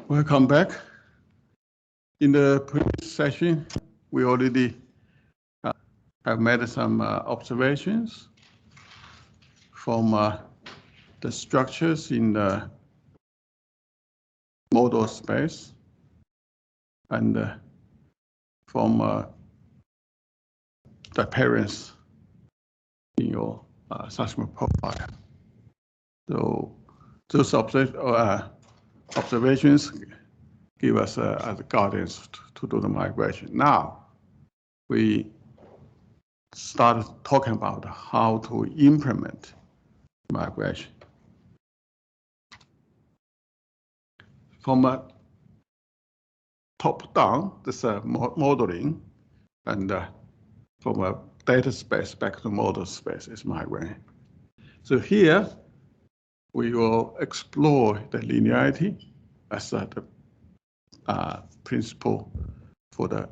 Welcome back. In the previous session, we already have made some observations from the structures in the model space and from the appearance in your seismic profile. So those observations give us as guidance to do the migration. Now, we started talking about how to implement migration. From a top down, this modeling, and from a data space back to model space is migration. So here, we will explore the linearity as the principle for the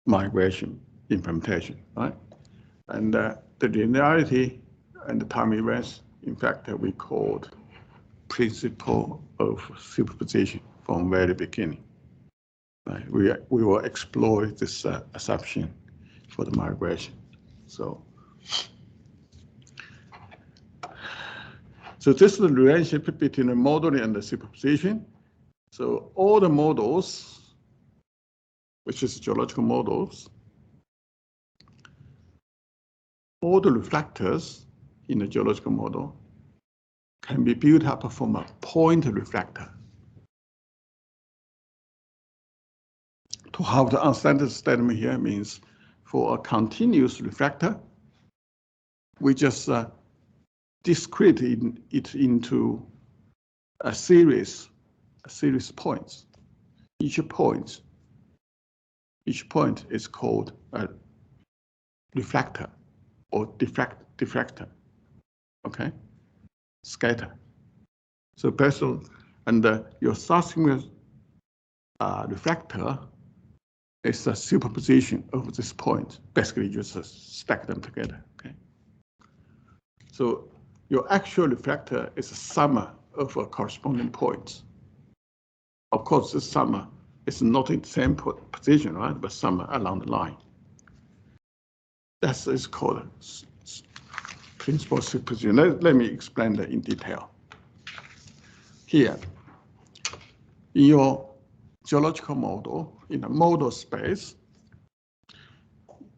migration implementation, right? And the linearity and the time events, in fact, we called principle of superposition from very beginning. Right? We will explore this assumption for the migration. So this is the relationship between the modeling and the superposition. So all the models, which is geological models, all the reflectors in the geological model can be built up from a point reflector. To have to understand this statement here means for a continuous reflector, we just discrete it into a series points. Each point is called a reflector or diffractor, okay? Scatter. So based on, and your seismic reflector is a superposition of this point. Basically, you just stack them together, okay? So your actual reflector is a sum of corresponding points. Of course, this sum is not in the same position, right? But sum along the line. That is called principle superposition. Let me explain that in detail. Here, in your geological model, in a model space,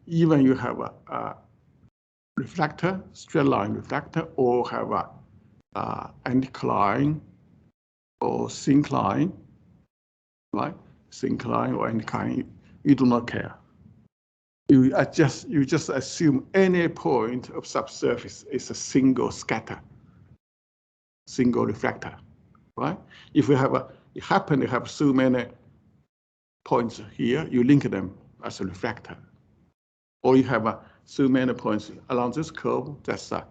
even you have a reflector, straight line reflector, or have a anticline or syncline, right? Syncline or anticline, you do not care. You just assume any point of subsurface is a single scatter, single reflector, right? If you have you happen to have so many points here, you link them as a reflector. Or you have so many points along this curve, that's a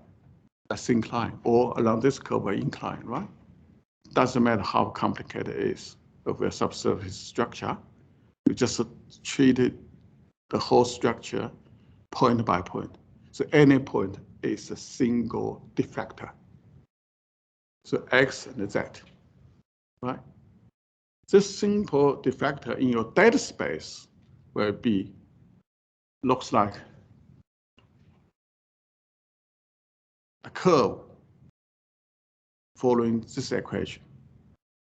syncline, or along this curve, an incline, right? Doesn't matter how complicated it is of a subsurface structure. You just treat it, the whole structure point by point. So any point is a single diffractor. So X and Z, right? This simple diffractor in your data space will be, looks like a curve following this equation,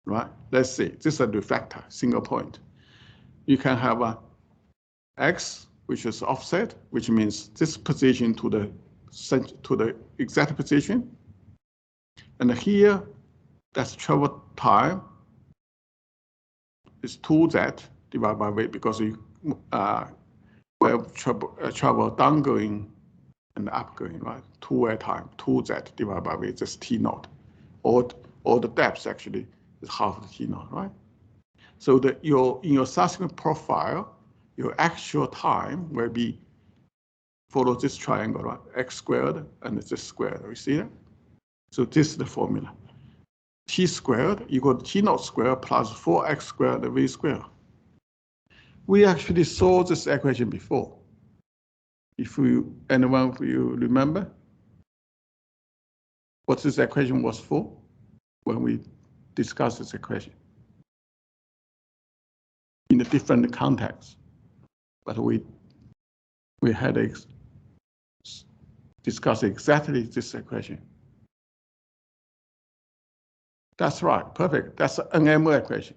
right? Let's see, this is a reflector, single point. You can have a X, which is offset, which means this position to the exact position. And here, that's travel time is 2Z divided by V, because you travel downgoing and upgoing, right? 2A time, 2Z divided by V, just T naught. Or the depth actually is half the T naught, right? So in your seismic profile, your actual time will be follow this triangle, right? X squared and this squared, you see that? So this is the formula. T squared equal to T naught squared plus 4X squared V squared. We actually saw this equation before. If anyone of you remember what this equation was for when we discussed this equation? in a different context. But we had discussed exactly this equation. That's right, perfect. That's an NMO equation.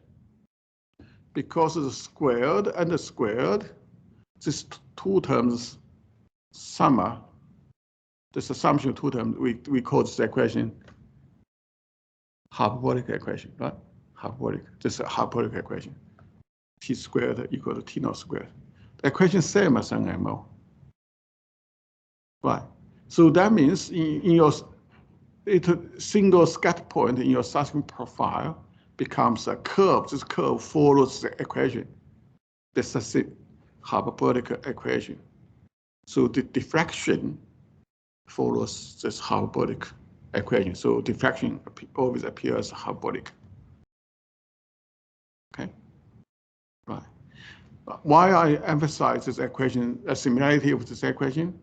Because the squared and the squared, these two terms sum. This assumption of two terms, we call this equation hyperbolic equation, right? Hyperbolic. This is a hyperbolic equation. T squared equal to T naught squared. The equation same as NMO. Right. So that means in your single scatter point in your seismic profile becomes a curve. This curve follows the equation. This is a hyperbolic equation. So the diffraction follows this hyperbolic equation. So diffraction always appears hyperbolic. Okay. Right. Why I emphasize this equation, a similarity of this equation,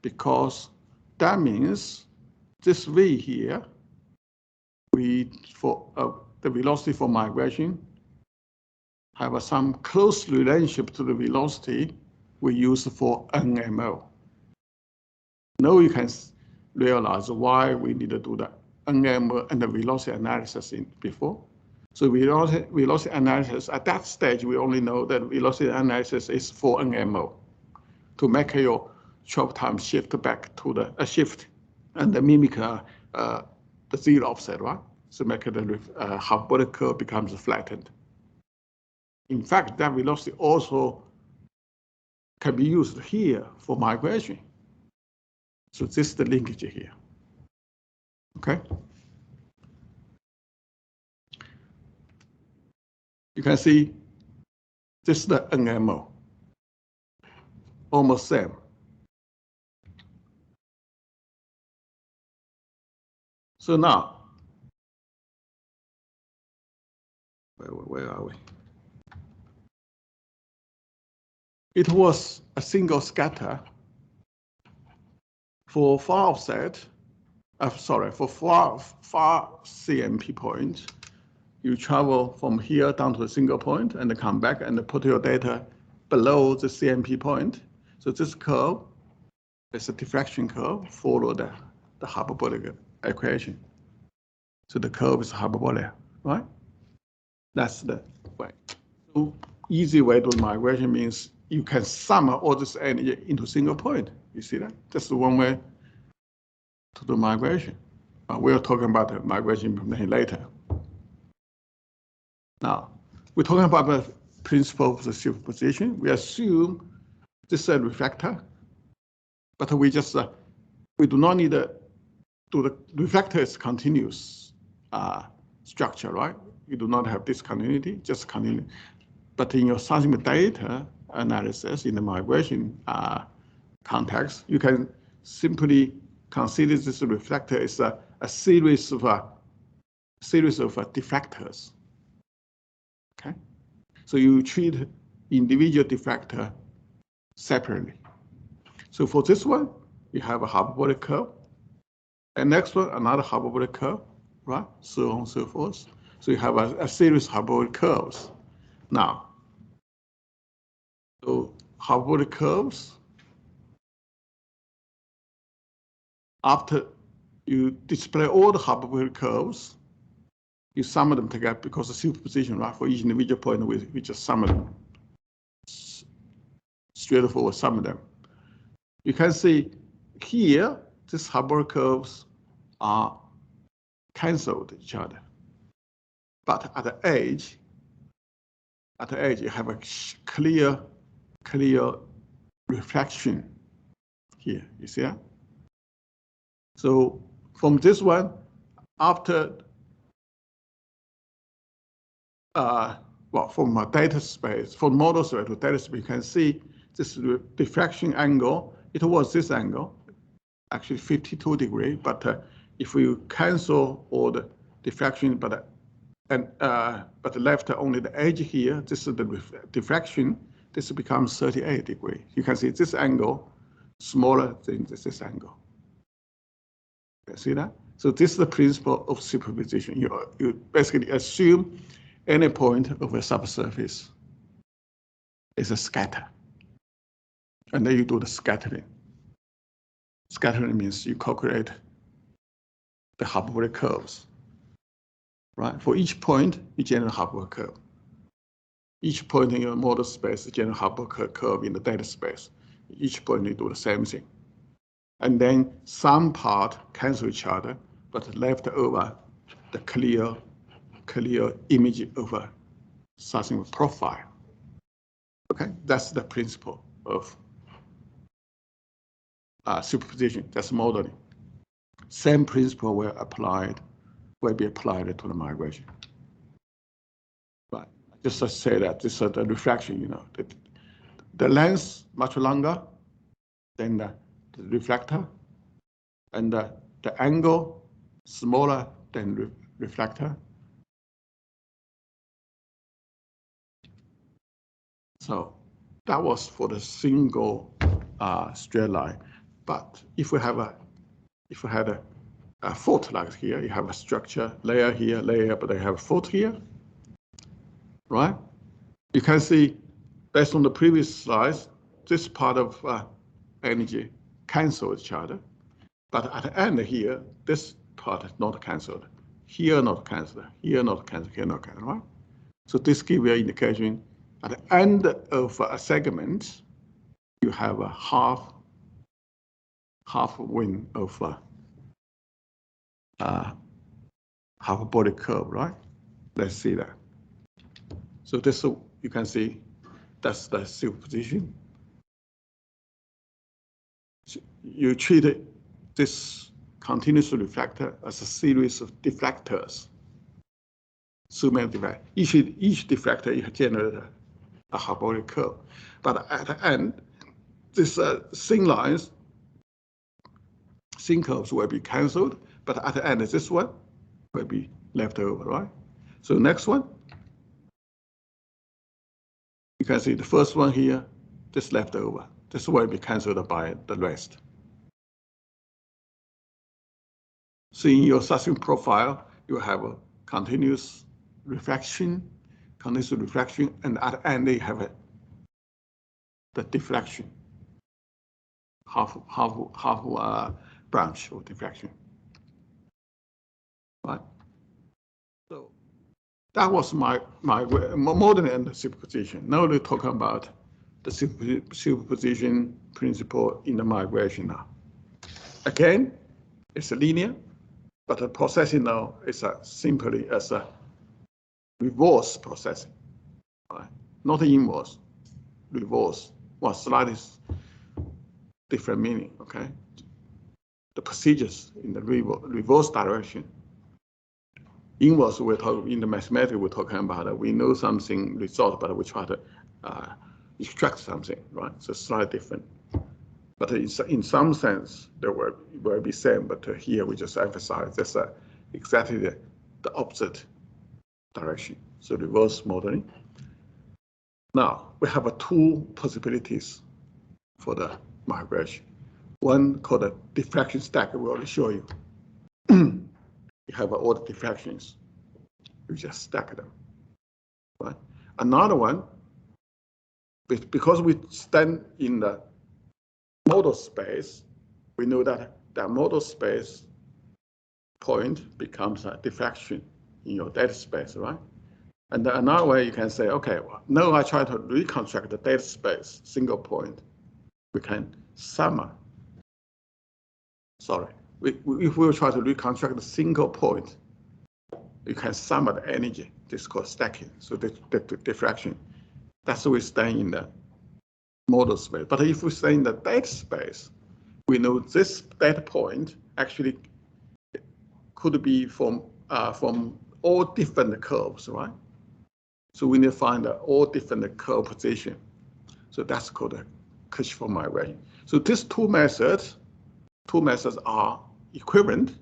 because that means this V here, for the velocity for migration have some close relationship to the velocity we use for NMO. Now you can realize why we need to do the NMO and the velocity analysis before. So velocity analysis, at that stage, we only know that velocity analysis is for NMO to make your trough time shift back to the shift and the mimic the zero offset, right? So make the hyperbolic curve becomes flattened. In fact, that velocity also can be used here for migration. So this is the linkage here. Okay. You can see this is the NMO, almost same. So now, where are we? It was a single scatter for far offset, for far CMP point. You travel from here down to a single point and come back and put your data below the CMP point. So this curve is a diffraction curve, follow the hyperbolic equation. So the curve is hyperbolic, right? That's the way. So easy way to do migration means you can sum all this energy into a single point. You see that? That's one way to do migration. We'll talk about the migration implementation later. Now, we're talking about the principle of the superposition. We assume this is a reflector, but we do not need to do the reflector is continuous structure, right? You do not have discontinuity, just continuity. But in your seismic data analysis in the migration context, you can simply consider this reflector as a series of diffractors. Okay, so you treat individual diffractor separately. So for this one, you have a hyperbolic curve, and next one another hyperbolic curve, right? So on and so forth. So you have a series of hyperbolic curves. Now, so hyperbolic curves, after you display all the hyperbolic curves, you sum them together because of superposition, right? For each individual point, we just sum them. Straightforward sum them. You can see here, these hyperbolic curves are canceled each other. But at the edge, you have a clear reflection here. You see that? So from this one, after from a data space, from model space to data space, you can see this diffraction angle. It was this angle, actually 52 degrees. But if we cancel all the diffraction, but left only the edge here, this is the diffraction. This becomes 38 degrees. You can see this angle smaller than this angle. You see that? So this is the principle of superposition. You basically assume any point of a subsurface is a scatter. And then you do the scattering. Scattering means you calculate the hyperbolic curves, right? For each point, you generate a hyperbolic curve. Each point in your model space generate a hyperbolic curve in the data space. Each point you do the same thing. And then some part cancel each other, but left over the clear image of something profile. Okay, that's the principle of superposition. That's modeling. Same principle will be applied to the migration. But just to say that this is the reflection. You know, the length much longer than the reflector, and the angle smaller than reflector. So that was for the single straight line. But if we had a fault like here, you have a structure layer here, layer, but they have a fault here, right? You can see based on the previous slides, this part of energy cancel each other, but at the end here, this part is not cancelled. Here not cancelled, here not cancelled, here not cancelled, right? So this gives you an indication at the end of a segment, you have a half wing of hyperbolic curve, right? Let's see that. So this, you can see, that's the superposition. You treat this continuous reflector as a series of deflectors. So many deflectors. Each deflector you generate a hyperbolic curve. But at the end, this thin lines, thin curves will be cancelled. But at the end, this one will be left over, right? So next one, you can see the first one here, this left over. This will be cancelled by the rest. So in your suction profile, you have a continuous reflection, and at the end you have the deflection, half branch of deflection, right? So that was my modeling and superposition. Now we're talking about the superposition principle in the migration now. Again, it's a linear, but the processing now is simply as a reverse processing, right? Not inverse, reverse. Well, slightly different meaning, okay? The procedures in the reverse direction. Inverse, we're talking, in the mathematics, we're talking about we know something result, but we try to extract something, right? So slightly different. But in some sense, they will be same, but here we just emphasize that's exactly the opposite direction. So reverse modeling. Now, we have two possibilities for the migration. One called a diffraction stack, we already show you. You have all the diffractions, you just stack them, right? Another one, because we stand in the model space, we know that that model space point becomes a diffraction in your data space, right? And then another way you can say, okay, well, now I try to reconstruct the data space, single point. We can sum. Sorry, if we try to reconstruct the single point, you can sum the energy. This is called stacking. So the diffraction, that's what we stay in the model space. But if we stay in the data space, we know this data point actually could be from all different curves, right? So we need to find all different curve position. So that's called a Kirchhoff migration. So these two methods are equivalent,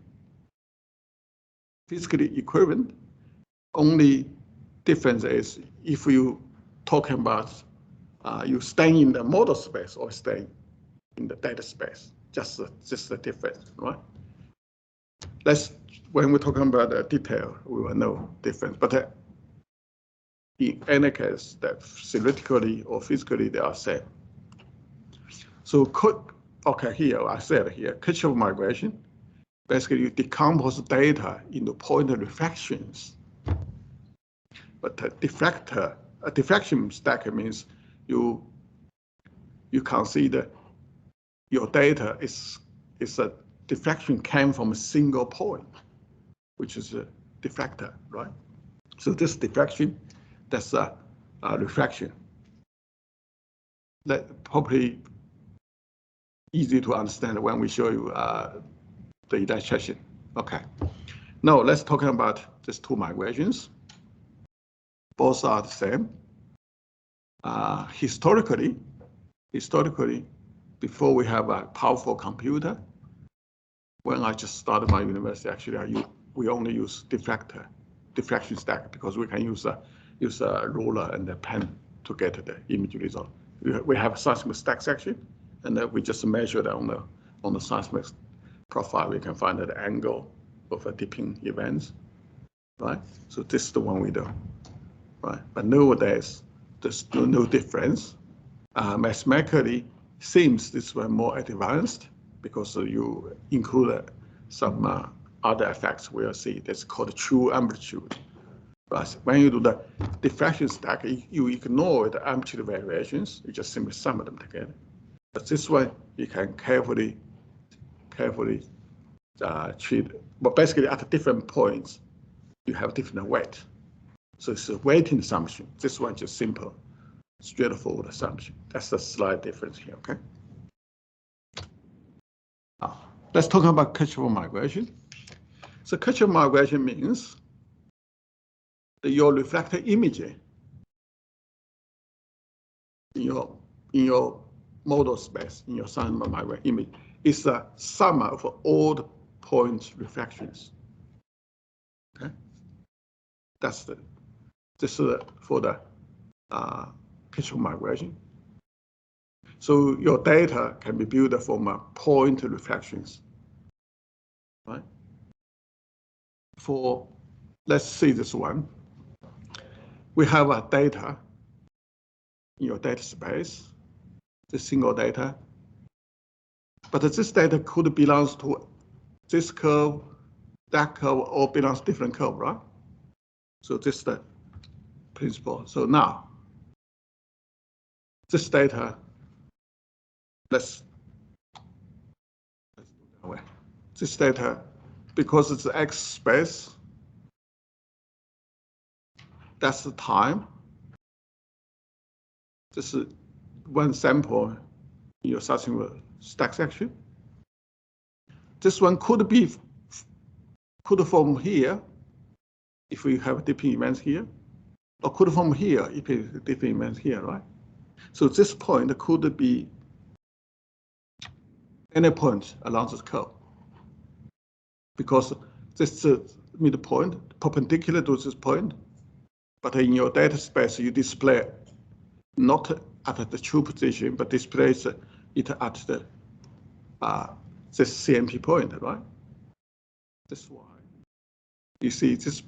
physically equivalent. Only difference is if you talking about you staying in the model space or staying in the data space. Just the difference, right? When we're talking about the detail, we will know difference. But in any case, that theoretically or physically they are same. So okay, here I said here, Kirchhoff migration. Basically, you decompose data into point reflections. But a diffraction stack means you consider your data is a diffraction came from a single point, which is a diffractor, right? So this diffraction, that's a reflection. That probably easy to understand when we show you the illustration. Okay. Now let's talk about these two migrations. Both are the same. Historically, before we have a powerful computer, when I just started my university, actually we only use diffraction stack, because we can use a ruler and a pen to get the image result. We have a seismic stack section, and then we just measure that on the seismic profile. We can find the angle of a dipping events, right? So this is the one we do, right? But nowadays, there's no difference. Mathematically, seems this one more advanced, because you include some other effects we'll see. That's called true amplitude. Right? When you do the diffraction stack, you ignore the amplitude variations. You just simply sum them together. But this one, you can carefully treat. But basically, at different points, you have different weight. So it's a weighting assumption. This one just simple, straightforward assumption. That's the slight difference here. Okay. Let's talk about Kirchhoff migration. So Kirchhoff migration means that your reflected image in your model space, in your Simon migration image, is a sum of all the point reflections. Okay, this is for the Kirchhoff migration. So your data can be built from point reflections, right? Let's see this one. We have a data in your data space, the single data. But this data could belong to this curve, that curve, or belongs to different curve, right? So this is the principle. So now, this data, let's do it that way. This data, because it's X space, that's the time. This is one sample in your seismic stack section. This one could form here if we have dipping events here, or could form here if it's dipping events here, right? So this point could be any point along this curve, because this is midpoint perpendicular to this point, but in your data space you display not at the true position, but displays it at the this CMP point, right? This is why you see this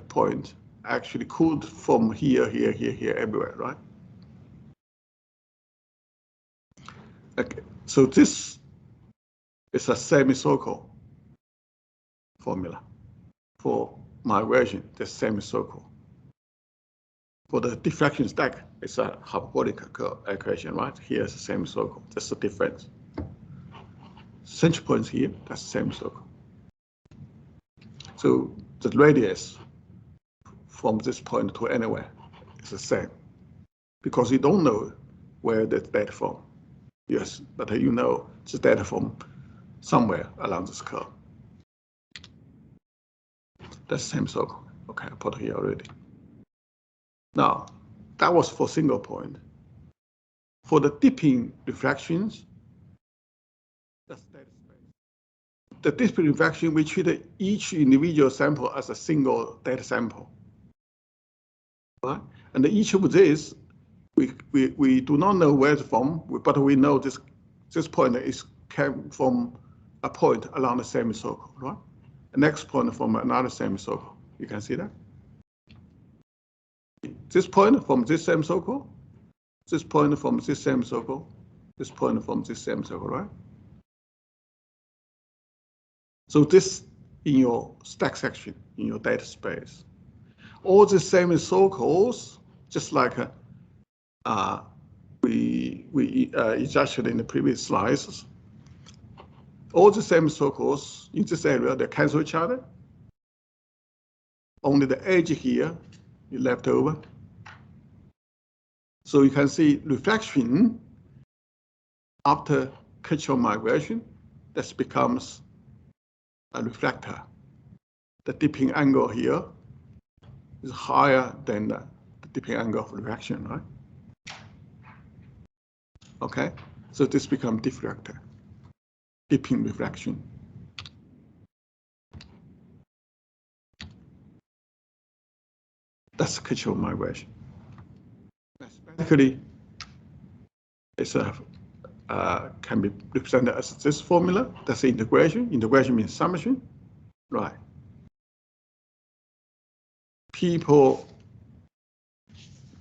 point actually could form here, here, here, here, everywhere, right? Okay, so this is a semicircle formula for migration, the semicircle. For the diffraction stack, it's a hyperbolic equation, right? Here's the semicircle. That's the difference. Central points here, that's the semicircle. So the radius from this point to anywhere is the same, because you don't know where the data from. Yes, but you know the data from somewhere along this curve. That's the same circle. Okay, I put it here already. Now, that was for single point. For the dipping refractions, that's data space. The dipping refraction, we treat each individual sample as a single data sample, right? And each of these, we do not know where it's from, but we know this point came from a point along the semicircle, right? The next point from another semicircle. You can see that? this point from this same circle, this point from this same circle, this point from this same circle, right? So this in your stack section, in your data space. All the same circles, just like we illustrated in the previous slides. All the same circles in this area, they cancel each other. Only the edge here is left over. So you can see reflection after cultural migration, that becomes a reflector. The dipping angle here is higher than the dipping angle of reflection, right? Okay, so this becomes diffractor, dipping reflection. That's cultural migration. Mathematically, it's can be represented as this formula. That's the integration. Integration means summation, right? People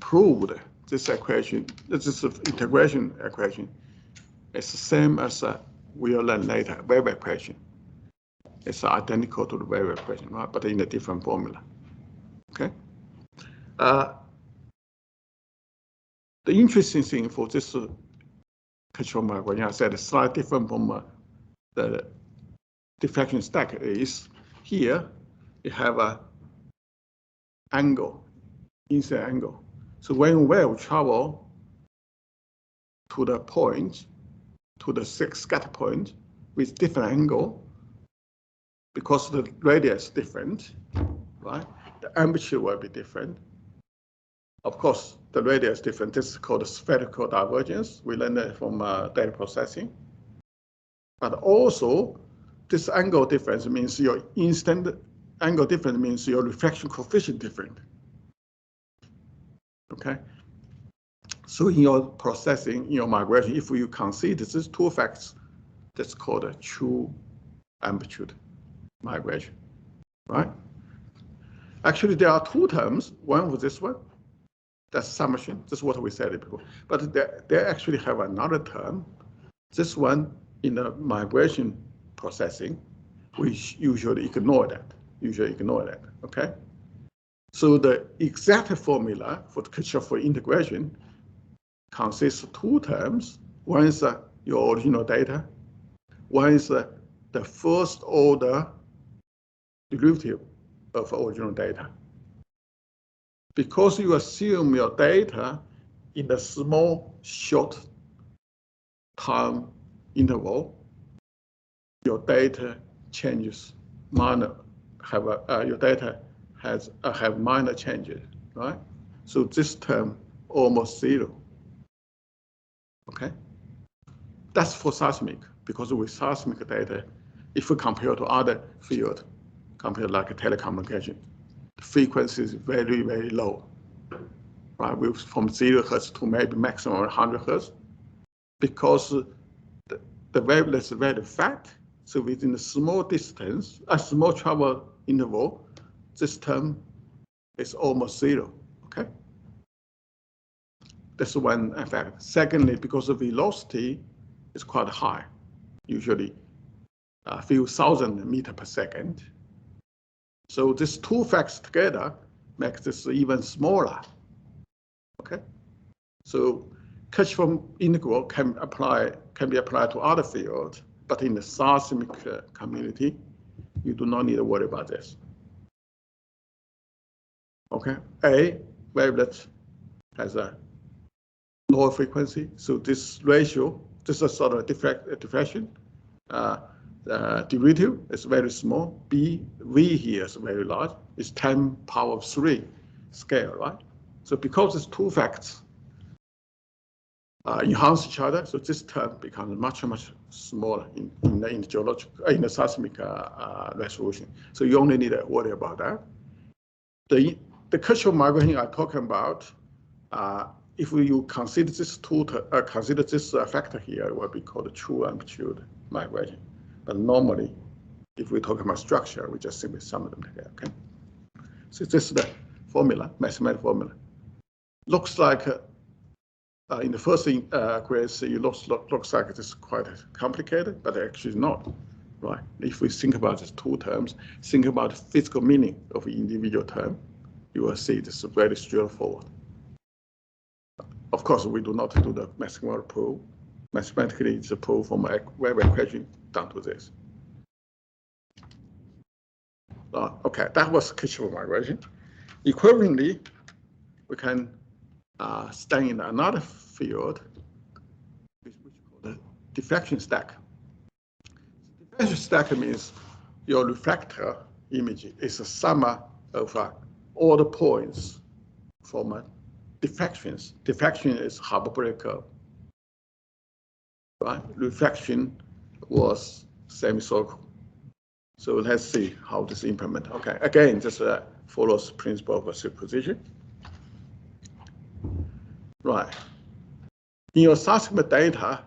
proved this equation, this integration equation, is the same as we'll learn later, wave equation. It's identical to the wave equation, right? But in a different formula. Okay. The interesting thing for this cultural migration, I said, it's slightly different from the diffraction stack is here you have a angle, inside angle. So when wave travel to the point, to the scatter point with different angle, because the radius is different, right? The amplitude will be different. Of course, the radius is different. This is called spherical divergence. We learned it from data processing. But also, this angle difference means your instant angle difference means your reflection coefficient different. Okay. So in your processing, in your migration, if you consider these two facts, that's called a true amplitude migration, right? Actually, there are two terms. One was this one. That's summation. This is what we said before. But they actually have another term. This one in the migration processing, we usually ignore that. Okay? So the exact formula for the Kirchhoff integration consists of two terms. One is your original data. One is the first order derivative of original data. Because you assume your data in a small, short time interval, your data changes minor, your data have minor changes, right? So this term almost zero. Okay, that's for seismic, because with seismic data, if we compare to other field, compare like a telecommunication, the frequency is very, very low, right? We're from 0 Hertz to maybe maximum 100 Hertz, because the wavelet is very fat. So within a small distance, a small travel interval, this term is almost zero, okay? That's one effect. Secondly, because the velocity is quite high, usually a few thousand meters per second. So these two facts together make this even smaller, okay? So Kirchhoff integral can be applied to other fields, but in the seismic community, you do not need to worry about this. Okay, A wavelet has a lower frequency, so this ratio, this is a sort of diffraction. Derivative is very small. V here is very large. It's 10 power of 3 scale, right? So because these two facts enhance each other, so this term becomes much, much smaller in the seismic resolution. So you only need to worry about that. The Kirchhoff migration I'm talking about, if you consider this factor here, it will be called true amplitude migration. But normally, if we talk about structure, we just simply sum them together. Okay. So this is the formula, mathematical formula. looks like in the first grade, it looks like it is quite complicated, but actually not, right? If we think about these two terms, think about the physical meaning of individual term, you will see this is very straightforward. Of course, we do not do the mathematical proof. Mathematically, it's a proof from a wave equation down to this. Okay, that was Kirchhoff migration. Equivalently, we can stay in another field, which we call the diffraction stack. Diffraction stack means your reflector image is a sum of all the points from diffractions. Diffraction is hyperbolic curve, right? Reflection was semicircle. So let's see how this implement. Okay, again, this follows principle of superposition. Right. In your seismic data,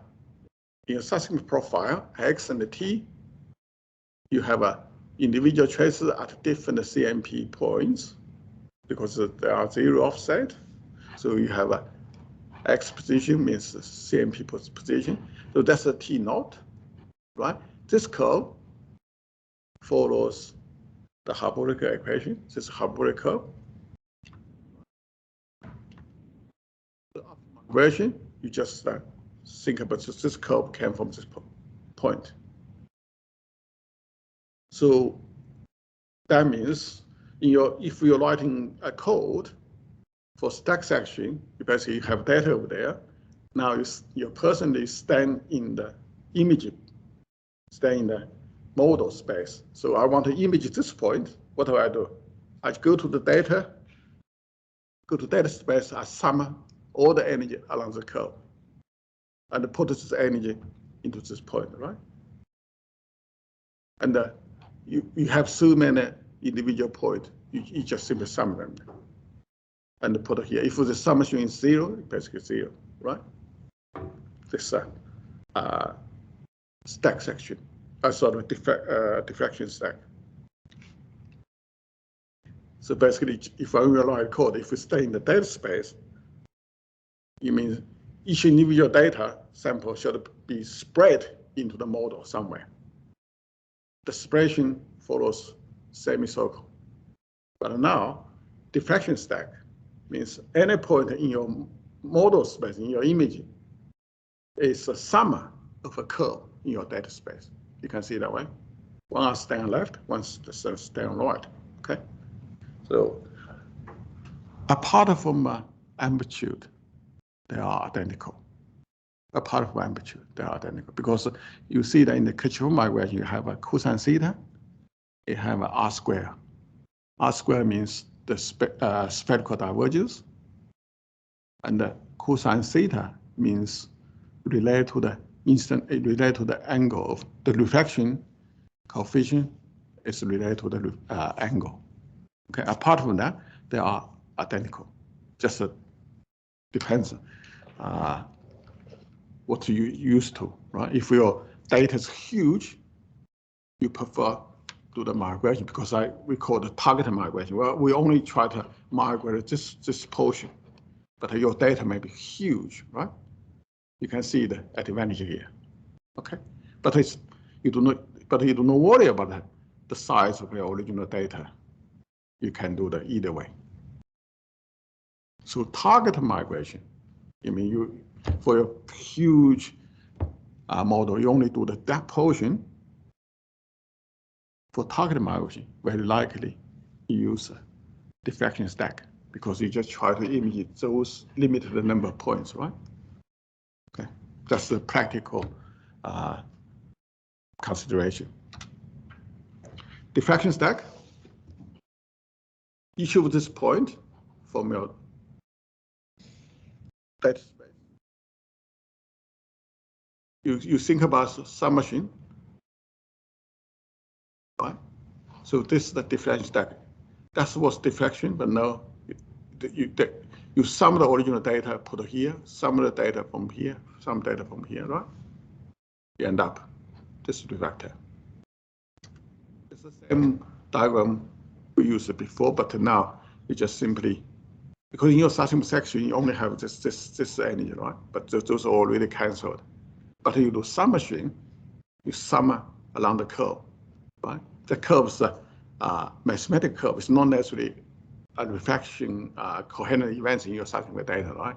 in your seismic profile, X and T, you have individual traces at different CMP points because there are zero offset. So you have a X position means CMP position. So that's a T naught, right? This curve follows the hyperbolic equation. This is hyperbolic curve. The optimal version, you just think about this curve came from this point. So that means if you're writing a code for stack section, you basically have data over there. Now your person is staying in the image, staying in the model space. So I want to image this point. What do? I go to the data, go to data space, I sum all the energy along the curve and put this energy into this point, right? And you have so many individual points, you just simply sum them and put it here. If the summation is zero, basically zero, right? This stack section, sort of diffraction stack. So basically, if I write code, if we stay in the data space, it means each individual data sample should be spread into the model somewhere. The separation follows semicircle. But now, diffraction stack means any point in your model space, in your image, is a sum of a curve in your data space. You can see that way. One is staying left, one is staying right. Okay. So apart from amplitude, they are identical. Apart from amplitude, they are identical because you see that in the Kirchhoff migration, you have a cosine theta, you have a R square. R square means the spherical divergence, and the cosine theta means related to the angle of the reflection coefficient is related to the angle. Okay, apart from that, they are identical. Just depends what you used to, right? If your data is huge, you prefer to do the migration because we call it targeted migration. Well, we only try to migrate this portion, but your data may be huge, right? You can see the advantage here. Okay, but you do not worry about the size of your original data. You can do that either way. So target migration, I mean, for your huge model, you only do that portion. For target migration, very likely you use a diffraction stack because you just try to image those limited number of points, right? Okay, that's the practical consideration. Diffraction stack, each of this point from your data space. You think about summation, right? So this is the diffraction stack. That was diffraction, but now you sum the original data, put it here, sum the data from here, some data from here, right? You end up this reflector. It's the same diagram we used before, but now you just simply Because in your starting section, you only have this energy, right? But those are already cancelled. But you do summation, you sum along the curve, right? The curve's mathematical curve. It's not necessarily a reflection coherent events in your starting data, right?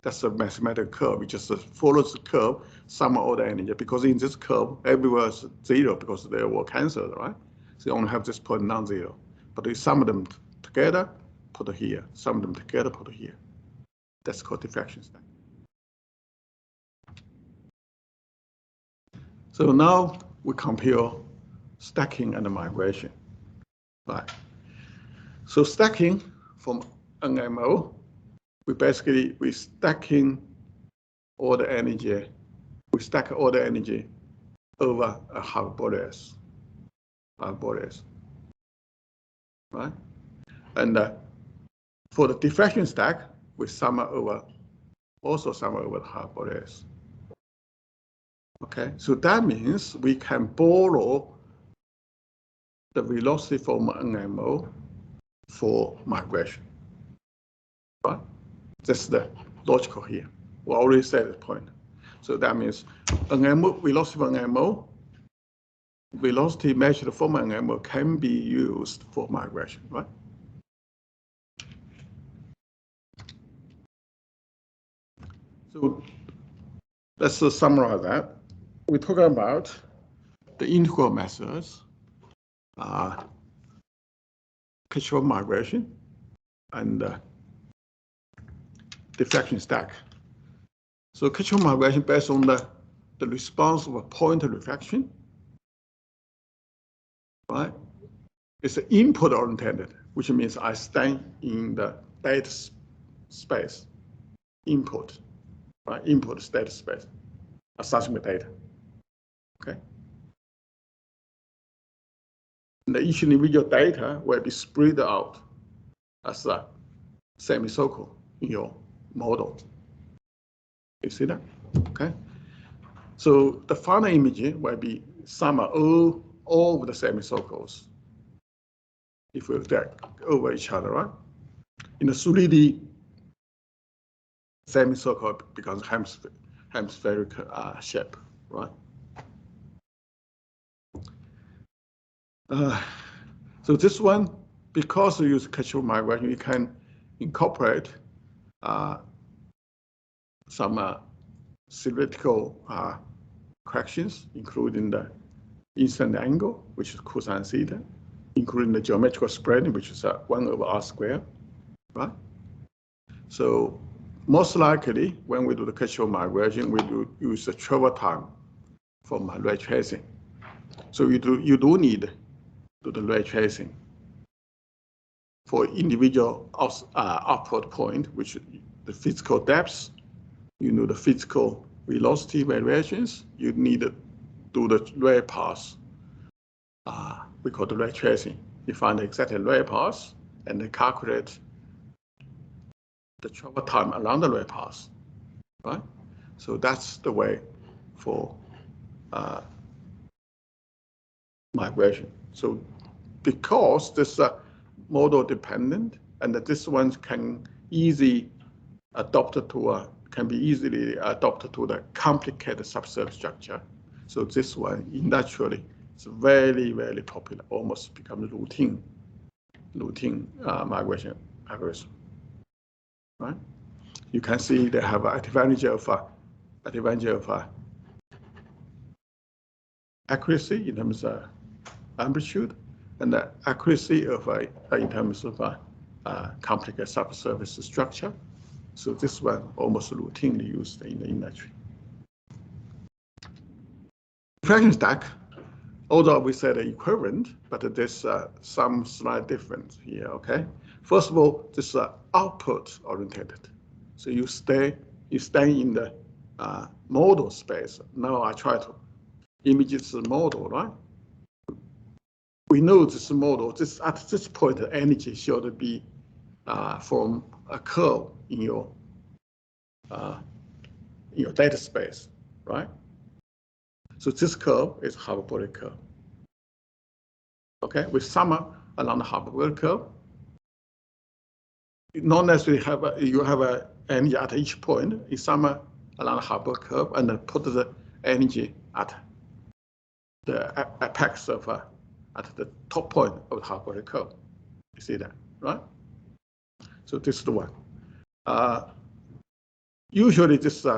That's a mathematical curve. It just follows the curve, sum all the energy. Because in this curve, everywhere is 0 because they were cancelled, right? So you only have this point non-zero. But you sum them together, put here. Sum them together, put here. That's called diffraction stack. So now we compare stacking and migration, right? So stacking from NMO, we stacking all the energy. We stack all the energy over a hyperboreas, right? And for the diffraction stack, we also sum over the hyperboreas. Okay, so that means we can borrow the velocity from NMO for migration, right? That's the logical here. We already said the point. So that means NMO, velocity from NMO, velocity measured from NMO can be used for migration, right? So let's summarize that. We're talking about the integral methods, control migration, and diffraction stack. So control migration based on the response of a point reflection, right? It's input oriented, which means I stand in the data space, input, right? Input data space, assessment data, okay? And each individual data will be spread out as a semicircle in your model. You see that? Okay. So the final image will be sum all of the semicircles if we stack over each other, right? In the 3D semicircle becomes hemispheric shape, right? So this one, because we use control migration, you can incorporate some theoretical corrections, including the incident angle, which is cosine theta, including the geometrical spread, which is 1 over r squared, right? So most likely, when we do the control migration, we do use the travel time from ray tracing. So you do need to do the ray tracing for individual output point, which is the physical depths, you know the physical velocity variations, you need to do the ray path. We call the ray tracing. You find the exact ray path and then calculate the travel time along the ray path, right? So that's the way for migration. So because this model dependent and that this one can easily adopted to can be easily adopted to the complicated subsurface structure. So this one industrially is very, very popular, almost becomes routine migration algorithm, right? You can see they have advantage of accuracy in terms of amplitude, and the accuracy of in terms of complicated subsurface structure. So this one almost routinely used in the industry. Diffraction stack, although we said equivalent, but there's some slight difference here, okay? First of all, this is output oriented. So you stay in the model space. Now I try to image this model, right? We know this model, at this point, the energy should be from a curve in your data space, right? So this curve is hyperbolic curve. Okay, we sum up along the hyperbolic curve. not necessarily you have a energy at each point. It's somewhere along the hyperbolic curve, and then put the energy at the apex of at the top point of the hyperbolic curve. You see that, right? So this is the one. Usually this is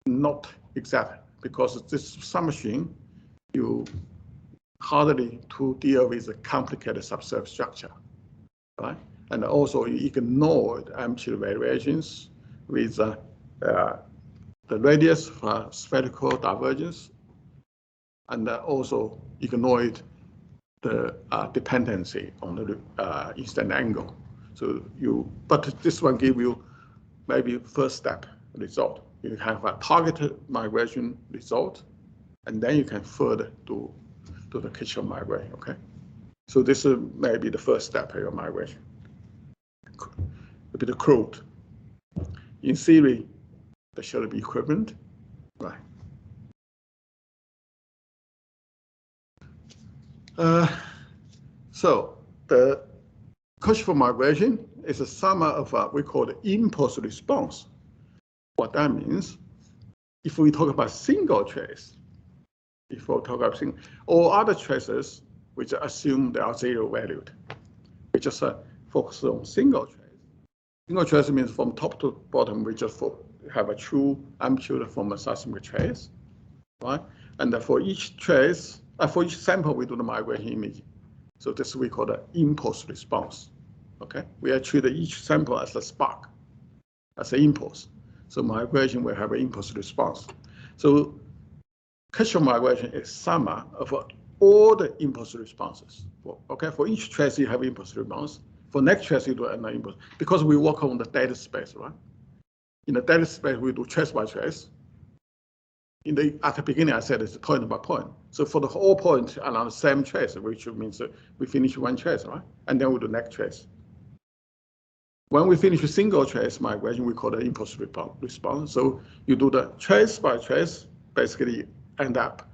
not exact because this summation you hardly to deal with a complicated subsurface structure, right? And also you ignore the amplitude variations with the radius for spherical divergence, and also ignore the dependency on the incident angle. So but this one give you maybe first step result. You have a targeted migration result, and then you can further do the kitchen migration, okay? So this is maybe the first step of your migration. A bit crude. In theory, they should be equivalent, right? So the Kushner migration is a sum of what we call the impulse response. What that means, if we talk about single trace, if we talk about all other traces, we just assume they are zero valued. We just focus on single trace. Single trace means from top to bottom, we just have a true amplitude from a seismic trace, right? And for each trace, for each sample, we do the migration image. So this we call the impulse response. Okay, we treat each sample as a spark, as an impulse. So migration will have an impulse response. So Kushner migration is sum of all the impulse responses. Okay, for each trace you have impulse response. For next trace you do another impulse because we work on the data space, right? In the data space we do trace by trace. At the beginning I said it's point by point. So for the whole point along the same trace, which means we finish one trace, right? And then we do next trace. When we finish a single trace migration, we call the impulse response. So you do the trace by trace, basically end up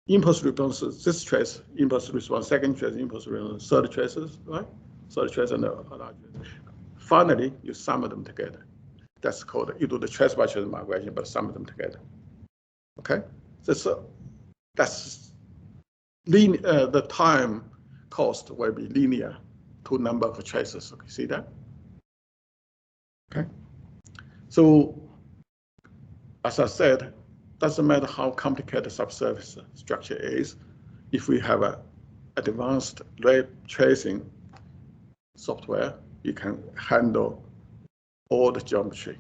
impulse response, this trace, impulse response, second trace, impulse response, third traces, right? Third trace and another trace. Finally, you sum them together. That's called, you do the trace by trace migration, but sum them together. Okay? That's the time cost will be linear to number of traces. Okay, see that? Okay, so as I said, doesn't matter how complicated subsurface structure is, if we have an advanced ray tracing software, you can handle all the geometry,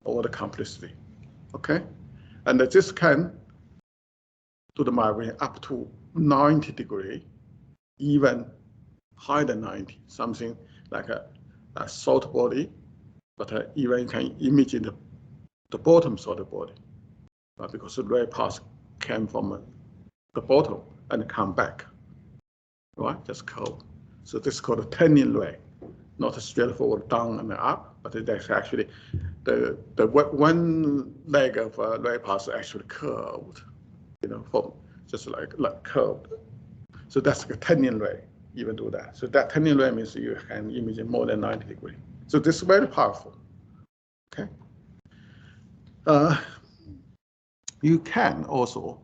all the complexity, okay? And this can do the migration up to 90 degrees, even higher than 90, something like a salt body, but even you can image in the bottom salt body, because the ray path came from the bottom and come back, right? Just curve. So this is called a turning ray, not a straightforward down and up, but that's actually the one leg of ray path actually curved, from just like curved. So that's a turning ray. Even do that. So that turning ray means you can image more than 90 degrees. So this is very powerful. Okay. You can also,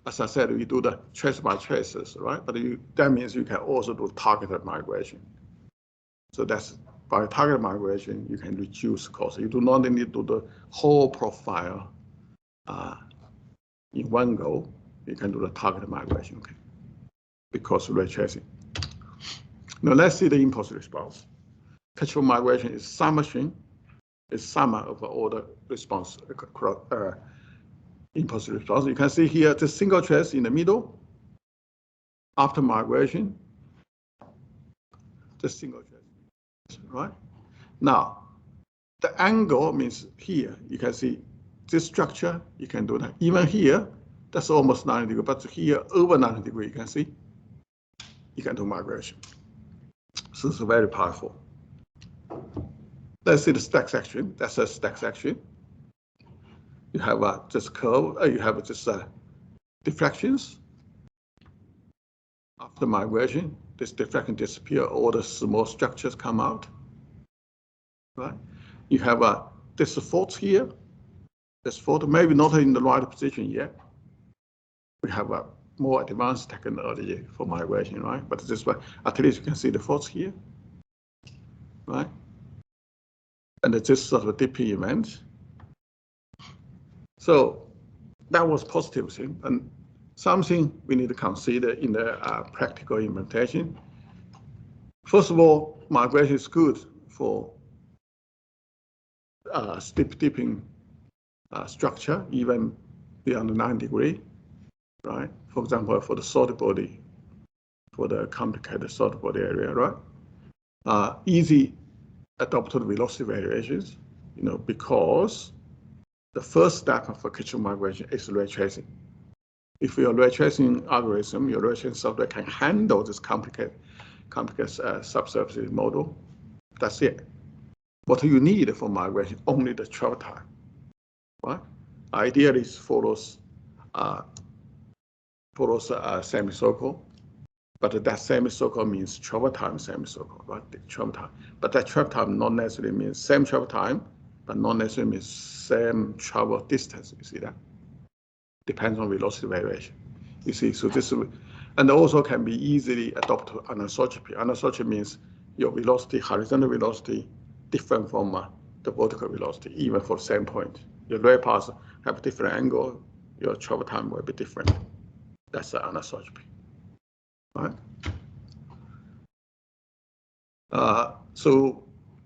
as I said, you do the trace by traces, right? But that means you can also do targeted migration. So that's by targeted migration, you can reduce cost. You do not need to do the whole profile in one go. You can do the targeted migration, okay? Because ray tracing. Now let's see the impulse response. Kushner migration is summation, is sum of all the response, impulse response. You can see here the single trace in the middle. After migration, the single trace, right? Now, the angle means here, you can see this structure, you can do that. Even here, that's almost 90 degrees, but here, over 90 degrees, you can see, you can do migration. So it's very powerful. Let's see the stack section. That's a stack section. You have this curve, you have this deflections. After migration, this deflection disappears, all the small structures come out. right? You have this fault here. This fault maybe not in the right position yet. We have a more advanced technology for migration, right? But this way, at least you can see the faults here, right? And it's just sort of a dipping event. So that was positive thing, and something we need to consider in the practical implementation. First of all, migration is good for steep dipping structure, even beyond 9 degrees, right? For example, for the solid body, for the complicated solid body area, right? Easy adopted velocity variations, because the first step for critical migration is ray tracing. If your ray tracing algorithm, your ray tracing software can handle this complicated subsurface model, that's it. What you need for migration, only the travel time, right? Ideally, it follows a semicircle, but that semicircle means travel time semicircle, right? The travel time. But that travel time not necessarily means same travel time, but not necessarily means same travel distance. You see that? Depends on velocity variation. You see, so this, and also can be easily adopted anisotropy. Anisotropy means your velocity, horizontal velocity, different from the vertical velocity, even for the same point. Your ray paths have a different angle, your travel time will be different. That's the anisotropy, right? So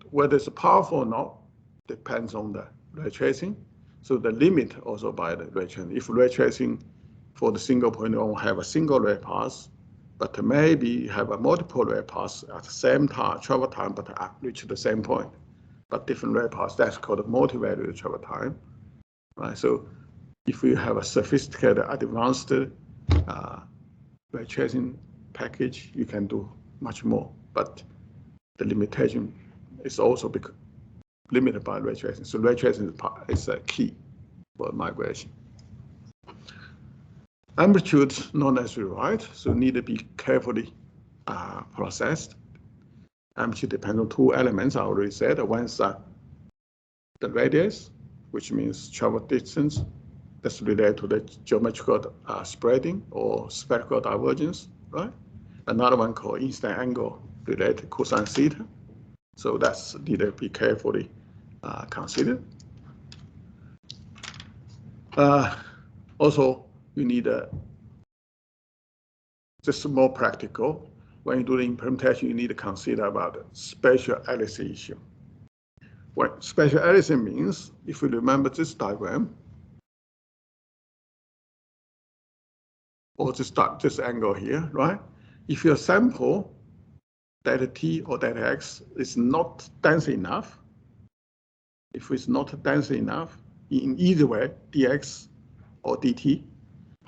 whether it's powerful or not depends on the ray tracing. So the limit also by the ray tracing. If ray tracing for the single point you won't have a single ray path, but maybe you have a multiple ray paths at the same time, travel time, but reach the same point, but different ray paths. That's called a multivariate travel time, right? So if you have a sophisticated, advanced ray tracing package, you can do much more, but the limitation is also limited by ray tracing. So ray tracing is a key for migration. Amplitude not necessarily right, so need to be carefully processed. Amplitude depends on two elements I already said. One is the radius, which means travel distance. That's related to the geometrical spreading or spherical divergence, right? Another one called instant angle related to cosine theta. So that's need to be carefully considered. Also, you need just more practical. When you do the implementation, you need to consider about the spatial aliasing issue. What spatial aliasing means, if you remember this diagram, or this angle here, right? If your sample delta t or delta x is not dense enough, if it's not dense enough, in either way, dx or dt,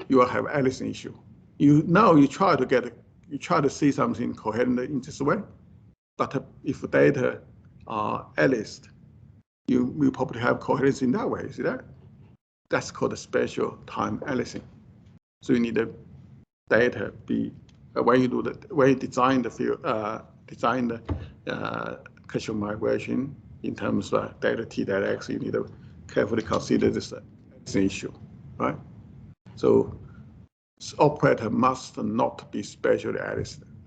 you will have aliasing issue. Now you try to see something coherent in this way, but if data are aliased, you will probably have coherence in that way. See that? That's called a spatial time aliasing. So you need the data be when you design the field, design the critical migration in terms of delta t, delta x. You need to carefully consider this issue, right? So operator must not be spatially aliased.